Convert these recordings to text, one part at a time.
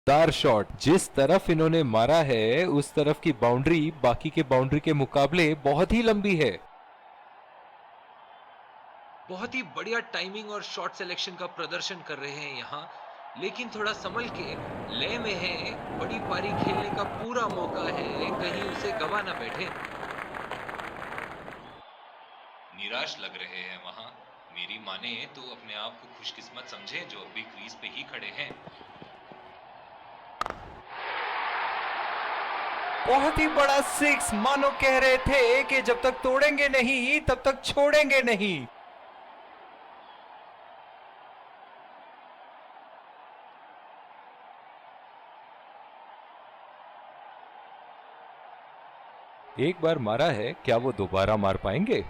शानदार शॉट। जिस तरफ इन्होंने मारा है उस तरफ की बाउंड्री बाकी के बाउंड्री के मुकाबले बहुत ही लंबी है। बहुत ही बढ़िया टाइमिंग और शॉट सिलेक्शन का प्रदर्शन कर रहे हैं यहाँ, लेकिन थोड़ा संभल के। लय में है, बड़ी पारी खेलने का पूरा मौका है, कहीं उसे गवा ना बैठे। निराश लग रहे हैं वहां। मेरी माने तो अपने आप को खुशकिस्मत समझे जो अभी क्रीज पे ही खड़े हैं। बहुत ही बड़ा सिक्स, मानो कह रहे थे कि जब तक तोड़ेंगे नहीं तब तक छोड़ेंगे नहीं। एक बार मारा है, क्या वो दोबारा मार पाएंगे?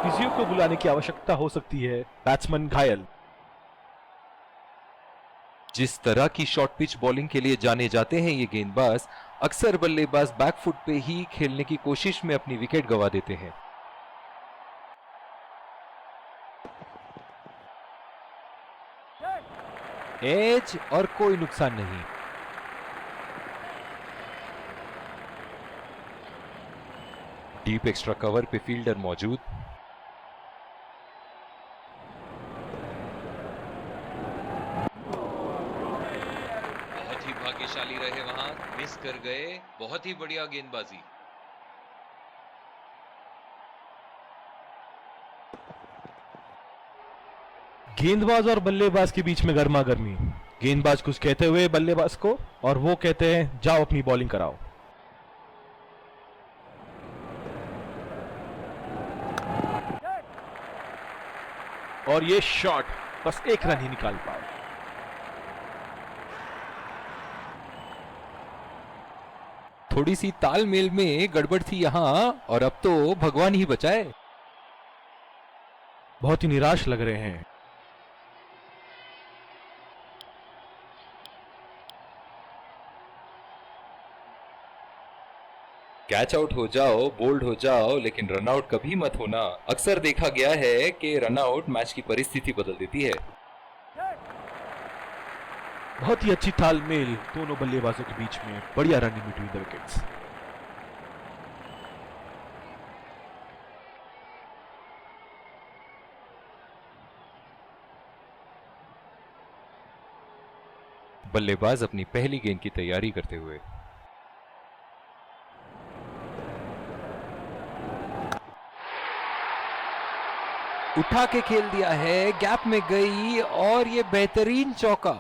फिजियो को बुलाने की आवश्यकता हो सकती है, बैट्समैन घायल। जिस तरह की शॉर्ट पिच बॉलिंग के लिए जाने जाते हैं ये गेंदबाज, अक्सर बल्लेबाज बैकफुट पे ही खेलने की कोशिश में अपनी विकेट गंवा देते हैं। एज और कोई नुकसान नहीं। डीप एक्स्ट्रा कवर पे फील्डर मौजूद। बहुत ही भाग्यशाली रहे वहां, मिस कर गए। बहुत ही बढ़िया गेंदबाजी। गेंदबाज और बल्लेबाज के बीच में गर्मा गर्मी। गेंदबाज कुछ कहते हुए बल्लेबाज को, और वो कहते हैं जाओ अपनी बॉलिंग कराओ। और ये शॉट बस एक रन ही निकाल पाए। थोड़ी सी तालमेल में गड़बड़ थी यहां, और अब तो भगवान ही बचाए। बहुत ही निराश लग रहे हैं। कैच आउट हो जाओ, बोल्ड हो जाओ, लेकिन रन आउट कभी मत होना। अक्सर देखा गया है कि रन आउट मैच की परिस्थिति बदल देती है। बहुत ही अच्छी तालमेल दोनों बल्लेबाजों के बीच में, बढ़िया रनिंग बिटवीन द विकेट्स। बल्लेबाज अपनी पहली गेंद की तैयारी करते हुए। उठा के खेल दिया है, गैप में गई और ये बेहतरीन चौका।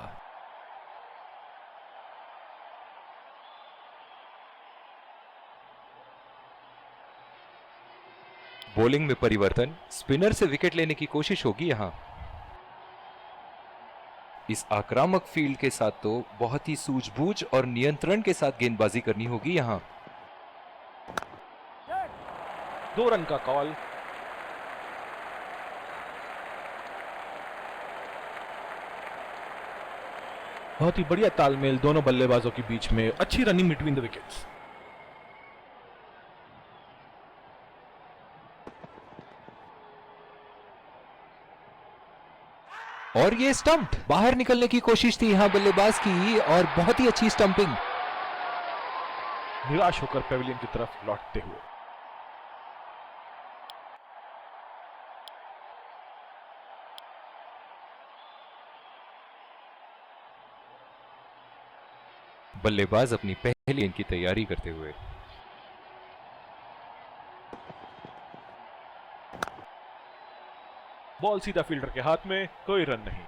बॉलिंग में परिवर्तन, स्पिनर से विकेट लेने की कोशिश होगी यहां। इस आक्रामक फील्ड के साथ तो बहुत ही सूझबूझ और नियंत्रण के साथ गेंदबाजी करनी होगी यहां। 2 रन का कॉल। बहुत ही बढ़िया तालमेल दोनों बल्लेबाजों के बीच में, अच्छी रनिंग बिटवीन द विकेट्स। और ये स्टंप, बाहर निकलने की कोशिश थी यहां बल्लेबाज की, और बहुत ही अच्छी स्टंपिंग। निराश होकर पेविलियन की तरफ लौटते हुए। बल्लेबाज अपनी पहली गेंद की तैयारी करते हुए। बॉल सीधा फील्डर के हाथ में, कोई रन नहीं।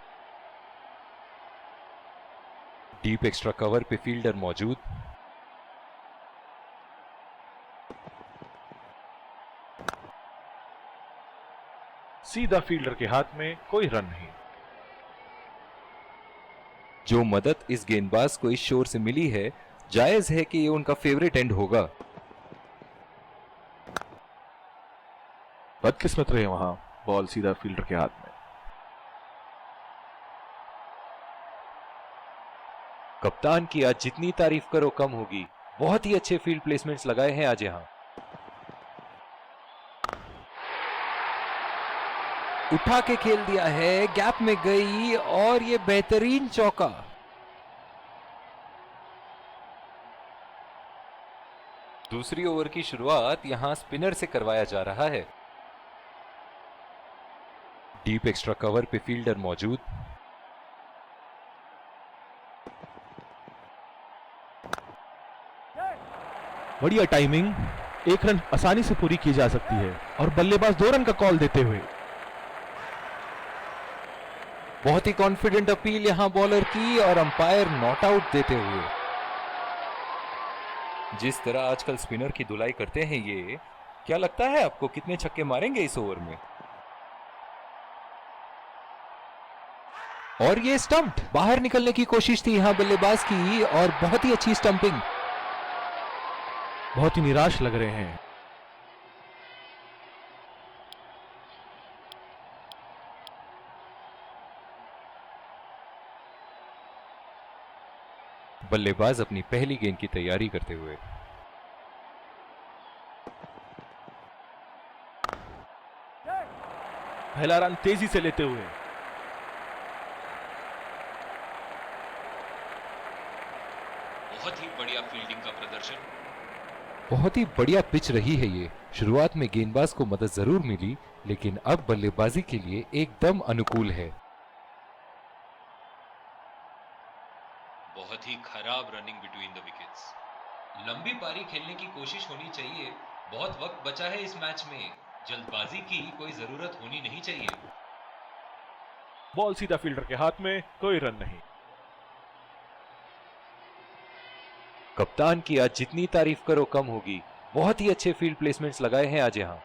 डीप एक्स्ट्रा कवर पे फील्डर मौजूद। सीधा फील्डर के हाथ में, कोई रन नहीं। जो मदद इस गेंदबाज को इस शोर से मिली है, जायज है कि ये उनका फेवरेट एंड होगा। बदकिस्मत रहे वहां, बॉल सीधा फील्डर के हाथ में। कप्तान की आज जितनी तारीफ करो कम होगी। बहुत ही अच्छे फील्ड प्लेसमेंट्स लगाए हैं आज यहां। उठा के खेल दिया है, गैप में गई और ये बेहतरीन चौका। दूसरी ओवर की शुरुआत यहां स्पिनर से करवाया जा रहा है। डीप एक्स्ट्रा कवर पे फील्डर मौजूद। बढ़िया टाइमिंग, एक रन आसानी से पूरी की जा सकती है और बल्लेबाज 2 रन का कॉल देते हुए। बहुत ही कॉन्फिडेंट अपील यहां बॉलर की और अंपायर नॉट आउट देते हुए। जिस तरह आजकल स्पिनर की धुलाई करते हैं ये, क्या लगता है आपको कितने छक्के मारेंगे इस ओवर में? और ये स्टंप्ड, बाहर निकलने की कोशिश थी यहां बल्लेबाज की और बहुत ही अच्छी स्टंपिंग। बहुत ही निराश लग रहे हैं। बल्लेबाज अपनी पहली गेंद की तैयारी करते हुए। पहला रन तेजी से लेते हुए। बहुत ही बढ़िया फील्डिंग का प्रदर्शन। बहुत ही बढ़िया पिच रही है ये। शुरुआत में गेंदबाज को मदद जरूर मिली, लेकिन अब बल्लेबाजी के लिए एकदम अनुकूल है। बहुत ही खराब रनिंग बिटवीन द विकेट्स। लंबी पारी खेलने की कोशिश होनी चाहिए। बहुत वक्त बचा है इस मैच में, जल्दबाजी की कोई जरूरत होनी नहीं चाहिए। बॉल सीधा फील्डर के हाथ में, कोई रन नहीं। कप्तान की आज जितनी तारीफ करो कम होगी। बहुत ही अच्छे फील्ड प्लेसमेंट्स लगाए हैं आज यहां।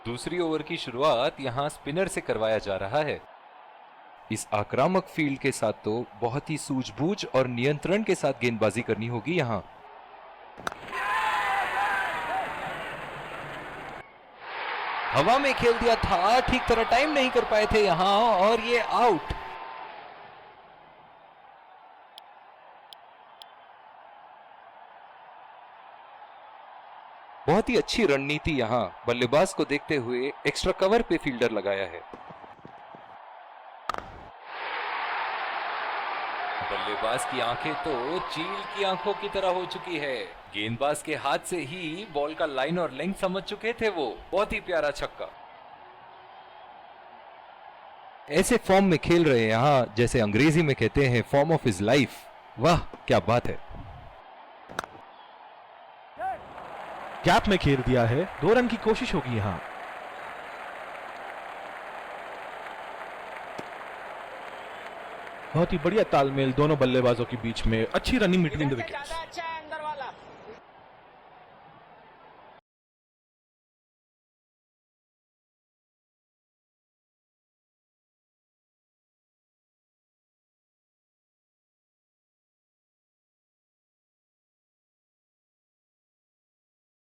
दूसरी ओवर की शुरुआत यहां स्पिनर से करवाया जा रहा है। इस आक्रामक फील्ड के साथ तो बहुत ही सूझबूझ और नियंत्रण के साथ गेंदबाजी करनी होगी यहां। हवा में खेल दिया था, ठीक तरह टाइम नहीं कर पाए थे यहां और ये आउट। बहुत ही अच्छी रणनीति यहां बल्लेबाज को देखते हुए एक्स्ट्रा कवर पे फील्डर लगाया है। बल्लेबाज की आंखें तो चील की आंखों की तरह हो चुकी है। गेंदबाज के हाथ से ही बॉल का लाइन और लेंथ समझ चुके थे वो। बहुत ही प्यारा छक्का। ऐसे फॉर्म में खेल रहे हैं यहां, जैसे अंग्रेजी में कहते हैं फॉर्म ऑफ हिज लाइफ। वाह क्या बात है। गैप में खेल दिया है, 2 रन की कोशिश होगी यहां। बहुत ही बढ़िया तालमेल दोनों बल्लेबाजों के बीच में, अच्छी रनिंग बिटवीन द विकेट्स।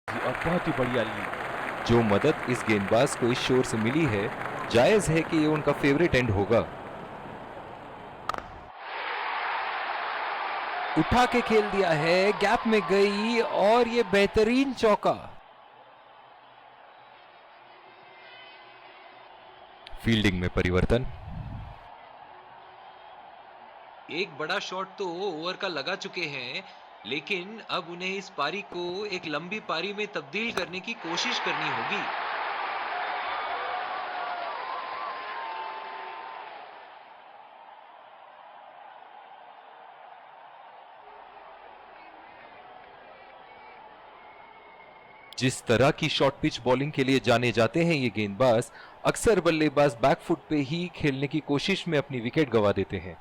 और बहुत ही बढ़िया लीड। जो मदद इस गेंदबाज को इस शोर से मिली है, जायज है कि ये उनका फेवरेट एंड होगा। उठा के खेल दिया है, गैप में गई और ये बेहतरीन चौका। फील्डिंग में परिवर्तन। एक बड़ा शॉट तो ओवर का लगा चुके हैं, लेकिन अब उन्हें इस पारी को एक लंबी पारी में तब्दील करने की कोशिश करनी होगी। जिस तरह की शॉर्ट पिच बॉलिंग के लिए जाने जाते हैं ये गेंदबाज, अक्सर बल्लेबाज बैकफुट पे ही खेलने की कोशिश में अपनी विकेट गंवा देते हैं।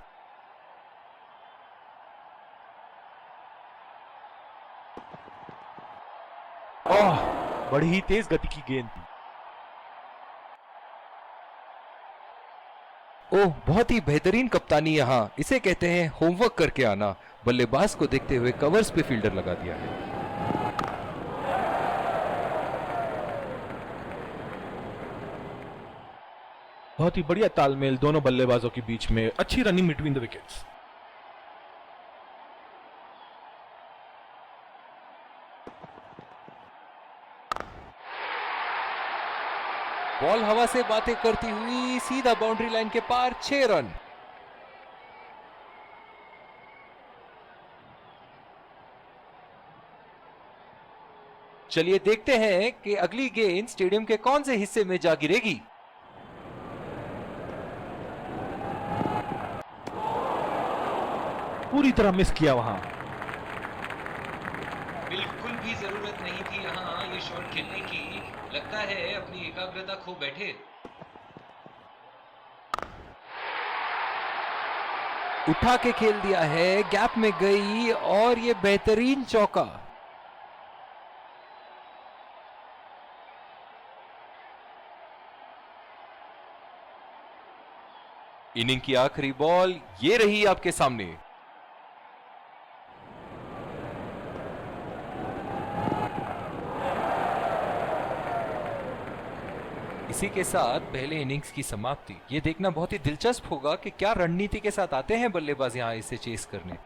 ओह, बड़ी ही तेज गति की गेंद थी। ओह, बहुत ही बेहतरीन कप्तानी यहां। इसे कहते हैं होमवर्क करके आना। बल्लेबाज को देखते हुए कवर्स पे फील्डर लगा दिया है। बहुत ही बढ़िया तालमेल दोनों बल्लेबाजों के बीच में, अच्छी running between the wickets. Ball हवा से बातें करती हुई सीधा बाउंड्री लाइन के पार 6 रन। चलिए देखते हैं कि अगली गेंद स्टेडियम के कौन से हिस्से में जा गिरेगी। पूरी तरह मिस किया वहां। बिल्कुल भी जरूरत नहीं थी यहाँ ये शॉट खेलने की। लगता है अपनी एकाग्रता खो बैठे। उठा के खेल दिया है, गैप में गई और ये बेहतरीन चौका। इनिंग की आखिरी बॉल ये रही आपके सामने। इसी के साथ पहले इनिंग्स की समाप्ति। ये देखना बहुत ही दिलचस्प होगा कि क्या रणनीति के साथ आते हैं बल्लेबाज यहां इसे चेस करने।